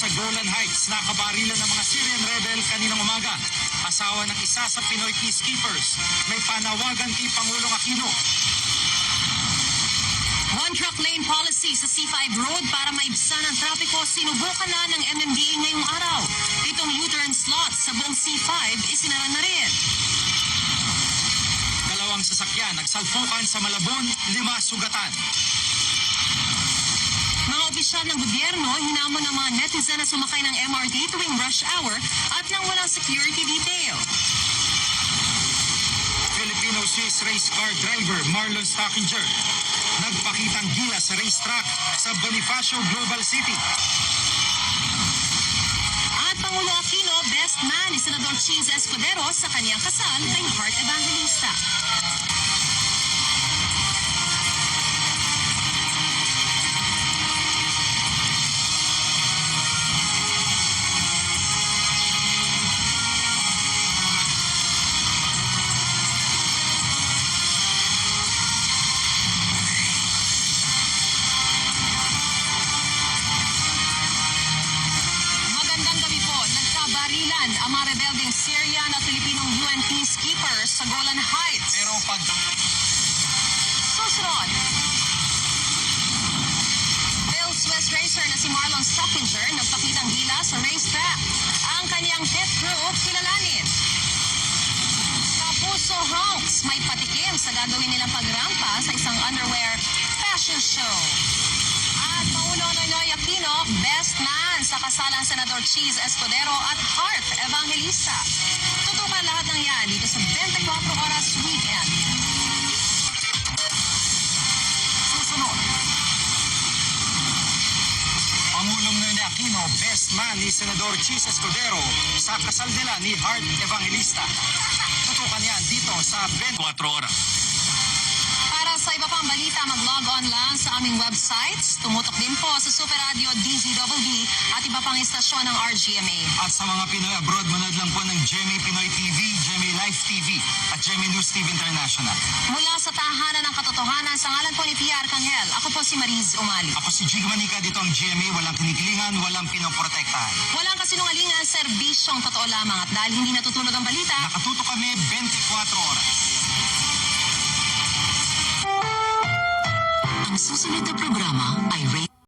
sa Golan Heights, nakabarilan ng mga Syrian rebel kaninang umaga. Asawa ng isa sa Pinoy peacekeepers. May panawagan kay Pangulong Aquino. One-truck lane policy sa C5 Road para maibsan ang trapiko sinubukan na ng MMDA ngayong araw. Itong U-turn slots sa buong C5 isinara na rin. Dalawang sasakyan nagsalpukan sa Malabon, 5 sugatan. Mga opisyal ng gobyerno hinamon ng mga netizen na sumakay ng MRT tuwing rush hour at nang walang security detail. Filipino-Swiss race car driver Marlon Stockinger nagpakitang giya sa racetrack sa Bonifacio Global City. At Pangulo Aquino, best man ni Senador Cheese Escudero sa kanyang kasal kay Heart Evangelista. Barilan ang mga rebelding Syrian at Filipinong UN peacekeepers sa Golan Heights. Pero pag Susunod, Bill Swiss racer na si Marlon Stockinger nagpakitang gila sa racetrack. Ang kanyang pit crew kilalanin. Kapuso Honks may patikim sa gagawin nilang pagrampa sa isang underwear fashion show. At Pangulo Noynoy Aquino, best man sa kasalang Senador Cheese Escudero at Heart Evangelista. Tutukan lahat ng yan dito sa 24 Oras Weekend. susunod, Pangulong Noynoy Aquino, best man ni Senador Cheese Escudero sa kasal nila ni Heart Evangelista. Tutukan yan dito sa 24 Oras. Para sa iba pang balita, mag-log on lang sa aming websites. Tumutok din po sa Super Radio DZWB at iba pang istasyon ng RGMA. At sa mga Pinoy abroad, manood lang po ng GMA Pinoy TV, GMA Live TV at GMA News TV International. Mula sa tahanan ng katotohanan, sa ngalan po ni Pia Arcangel, ako po si Mariz Umali. Ako si Jig Manica, dito ang GMA, walang kinikilingan, walang pinoprotektahan. Walang kasinungalingan, serbisyong totoo lamang at dahil hindi natutulog ang balita, Nakatuto kami 24 oras. ang susunod na programa ay